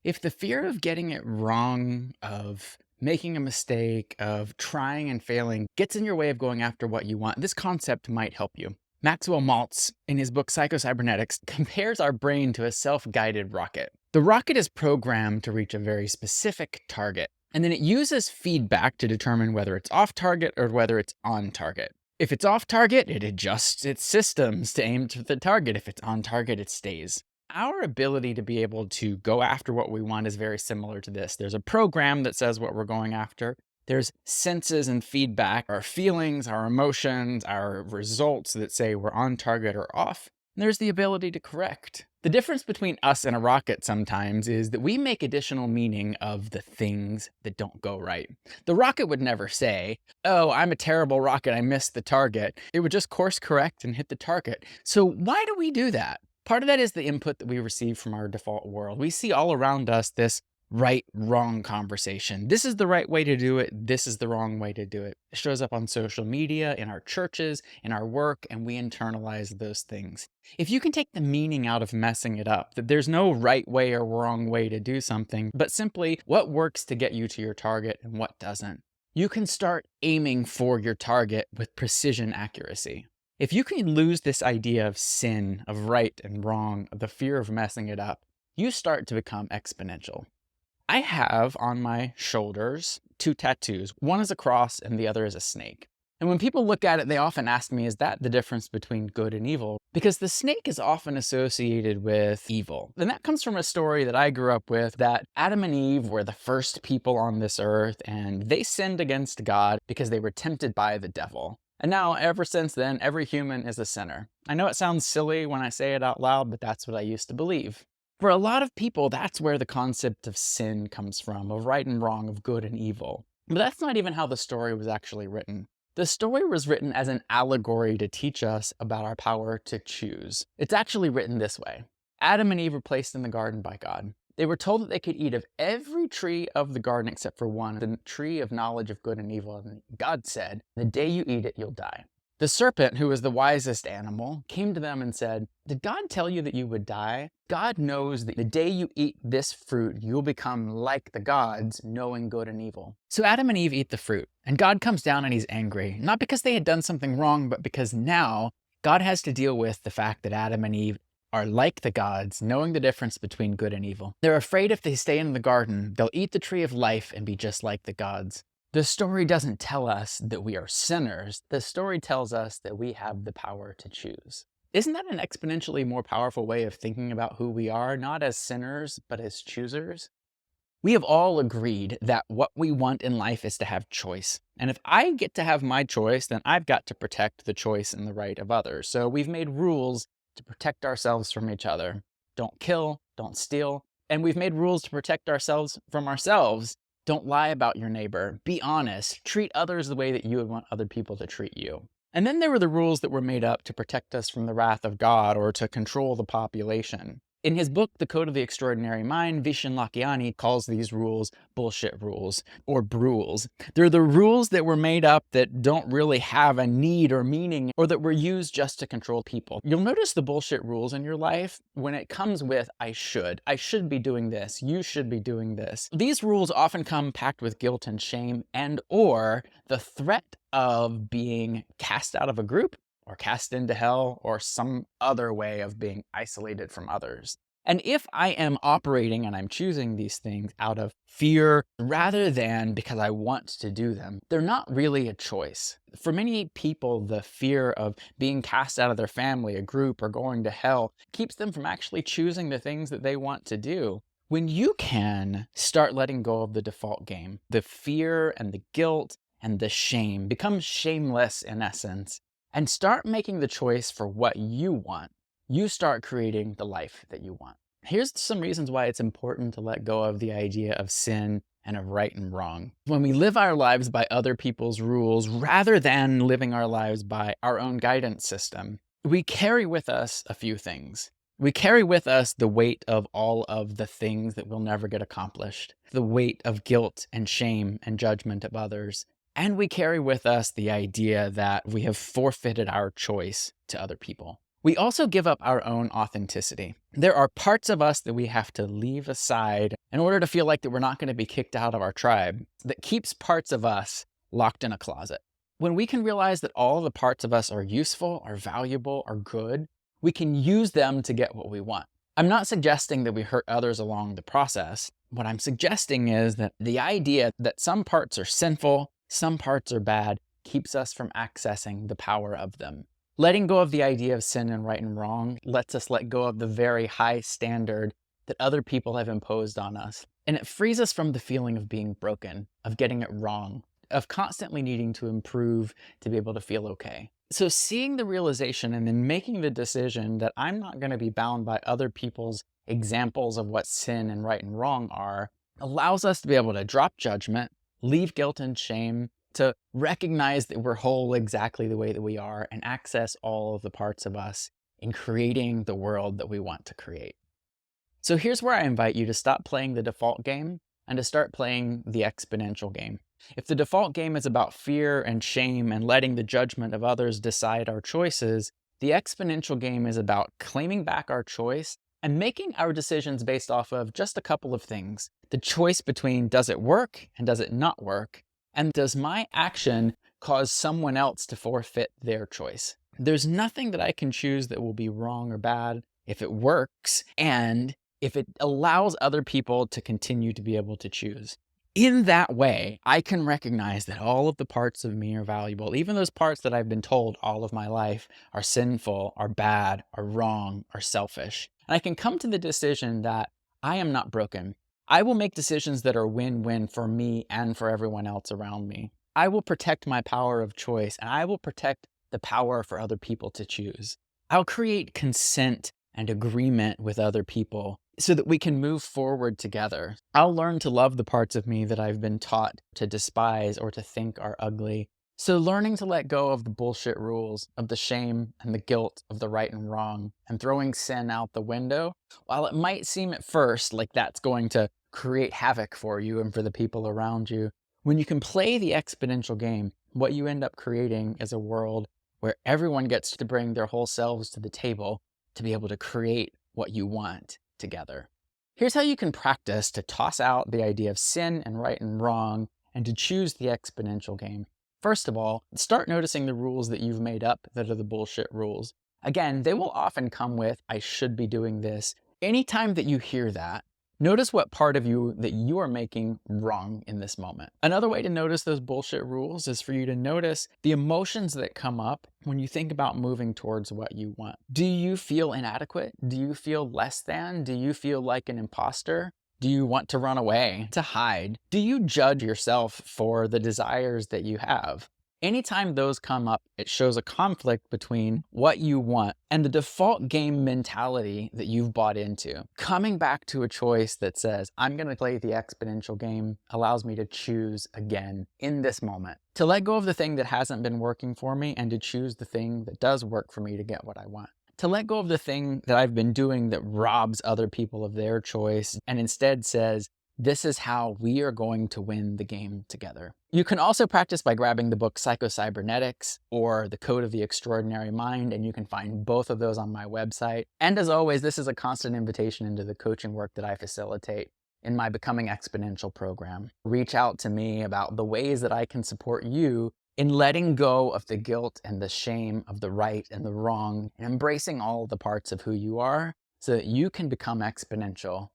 If the fear of getting it wrong, of making a mistake, of trying and failing gets in your way of going after what you want, this concept might help you. Maxwell Maltz, in his book Psychocybernetics, compares our brain to a self-guided rocket. The rocket is programmed to reach a very specific target, and then it uses feedback to determine whether it's off target or whether it's on target. If it's off target, it adjusts its systems to aim to the target. If it's on target, it stays. Our ability to be able to go after what we want is very similar to this. There's a program that says what we're going after. There's senses and feedback, our feelings, our emotions, our results that say we're on target or off. And there's the ability to correct. The difference between us and a rocket sometimes is that we make additional meaning of the things that don't go right. The rocket would never say, "Oh, I'm a terrible rocket, I missed the target." It would just course correct and hit the target. So why do we do that? Part of that is the input that we receive from our default world. We see all around us this right wrong conversation. This is the right way to do it. This is the wrong way to do it. It shows up on social media, in our churches, in our work, and we internalize those things. If you can take the meaning out of messing it up, that there's no right way or wrong way to do something, but simply what works to get you to your target and what doesn't, you can start aiming for your target with precision accuracy. If you can lose this idea of sin, of right and wrong, of the fear of messing it up, you start to become exponential. I have on my shoulders two tattoos. One is a cross and the other is a snake. And when people look at it, they often ask me, is that the difference between good and evil? Because the snake is often associated with evil. And that comes from a story that I grew up with, that Adam and Eve were the first people on this earth, and they sinned against God because they were tempted by the devil. And now, ever since then, every human is a sinner. I know it sounds silly when I say it out loud, but that's what I used to believe. For a lot of people, that's where the concept of sin comes from, of right and wrong, of good and evil. But that's not even how the story was actually written. The story was written as an allegory to teach us about our power to choose. It's actually written this way. Adam and Eve were placed in the garden by God. They were told that they could eat of every tree of the garden except for one, the tree of knowledge of good and evil. And God said, "The day you eat it, you'll die." The serpent, who was the wisest animal, came to them and said, "Did God tell you that you would die? God knows that the day you eat this fruit, you'll become like the gods, knowing good and evil." So Adam and Eve eat the fruit, and God comes down and he's angry, not because they had done something wrong, but because now God has to deal with the fact that Adam and Eve are like the gods, knowing the difference between good and evil. They're afraid if they stay in the garden, they'll eat the tree of life and be just like the gods. The story doesn't tell us that we are sinners. The story tells us that we have the power to choose. Isn't that an exponentially more powerful way of thinking about who we are, not as sinners, but as choosers? We have all agreed that what we want in life is to have choice. And if I get to have my choice, then I've got to protect the choice and the right of others. So we've made rules to protect ourselves from each other. Don't kill, don't steal. And we've made rules to protect ourselves from ourselves. Don't lie about your neighbor. Be honest. Treat others the way that you would want other people to treat you. And then there were the rules that were made up to protect us from the wrath of God or to control the population. In his book, The Code of the Extraordinary Mind, Vishen Lakhiani calls these rules bullshit rules, or brules. They're the rules that were made up that don't really have a need or meaning, or that were used just to control people. You'll notice the bullshit rules in your life when it comes with, I should be doing this, you should be doing this. These rules often come packed with guilt and shame, and or the threat of being cast out of a group, or cast into hell, or some other way of being isolated from others. And if I am operating and I'm choosing these things out of fear rather than because I want to do them, they're not really a choice. For many people, the fear of being cast out of their family, a group, or going to hell keeps them from actually choosing the things that they want to do. When you can start letting go of the default game, the fear and the guilt and the shame, become shameless in essence, and start making the choice for what you want, you start creating the life that you want. Here's some reasons why it's important to let go of the idea of sin and of right and wrong. When we live our lives by other people's rules rather than living our lives by our own guidance system, we carry with us a few things. We carry with us the weight of all of the things that we'll never get accomplished, the weight of guilt and shame and judgment of others. And we carry with us the idea that we have forfeited our choice to other people. We also give up our own authenticity. There are parts of us that we have to leave aside in order to feel like that we're not going to be kicked out of our tribe, that keeps parts of us locked in a closet. When we can realize that all the parts of us are useful, are valuable, are good, we can use them to get what we want. I'm not suggesting that we hurt others along the process. What I'm suggesting is that the idea that some parts are sinful, some parts are bad, keeps us from accessing the power of them. Letting go of the idea of sin and right and wrong lets us let go of the very high standard that other people have imposed on us. And it frees us from the feeling of being broken, of getting it wrong, of constantly needing to improve to be able to feel okay. So seeing the realization and then making the decision that I'm not going to be bound by other people's examples of what sin and right and wrong are allows us to be able to drop judgment, leave guilt and shame, to recognize that we're whole exactly the way that we are and access all of the parts of us in creating the world that we want to create. So here's where I invite you to stop playing the default game and to start playing the exponential game. If the default game is about fear and shame and letting the judgment of others decide our choices, the exponential game is about claiming back our choice and making our decisions based off of just a couple of things. The choice between does it work and does it not work? And does my action cause someone else to forfeit their choice? There's nothing that I can choose that will be wrong or bad if it works and if it allows other people to continue to be able to choose. In that way, I can recognize that all of the parts of me are valuable, even those parts that I've been told all of my life are sinful, are bad, are wrong, are selfish. And I can come to the decision that I am not broken. I will make decisions that are win-win for me and for everyone else around me. I will protect my power of choice, and I will protect the power for other people to choose. I'll create consent and agreement with other people so that we can move forward together. I'll learn to love the parts of me that I've been taught to despise or to think are ugly. So learning to let go of the bullshit rules, of the shame and the guilt of the right and wrong, and throwing sin out the window, while it might seem at first like that's going to create havoc for you and for the people around you, when you can play the exponential game, what you end up creating is a world where everyone gets to bring their whole selves to the table to be able to create what you want together. Here's how you can practice to toss out the idea of sin and right and wrong and to choose the exponential game. First of all, start noticing the rules that you've made up that are the bullshit rules. Again, they will often come with, I should be doing this. Anytime that you hear that, notice what part of you that you are making wrong in this moment. Another way to notice those bullshit rules is for you to notice the emotions that come up when you think about moving towards what you want. Do you feel inadequate? Do you feel less than? Do you feel like an imposter? Do you want to run away, to hide? Do you judge yourself for the desires that you have? Anytime those come up, it shows a conflict between what you want and the default game mentality that you've bought into. Coming back to a choice that says, I'm going to play the exponential game, allows me to choose again in this moment. To let go of the thing that hasn't been working for me and to choose the thing that does work for me to get what I want. To let go of the thing that I've been doing that robs other people of their choice and instead says, this is how we are going to win the game together. You can also practice by grabbing the book Psycho-Cybernetics or The Code of the Extraordinary Mind, and you can find both of those on my website. And as always, this is a constant invitation into the coaching work that I facilitate in my Becoming Exponential program. Reach out to me about the ways that I can support you in letting go of the guilt and the shame of the right and the wrong, and embracing all the parts of who you are so that you can become exponential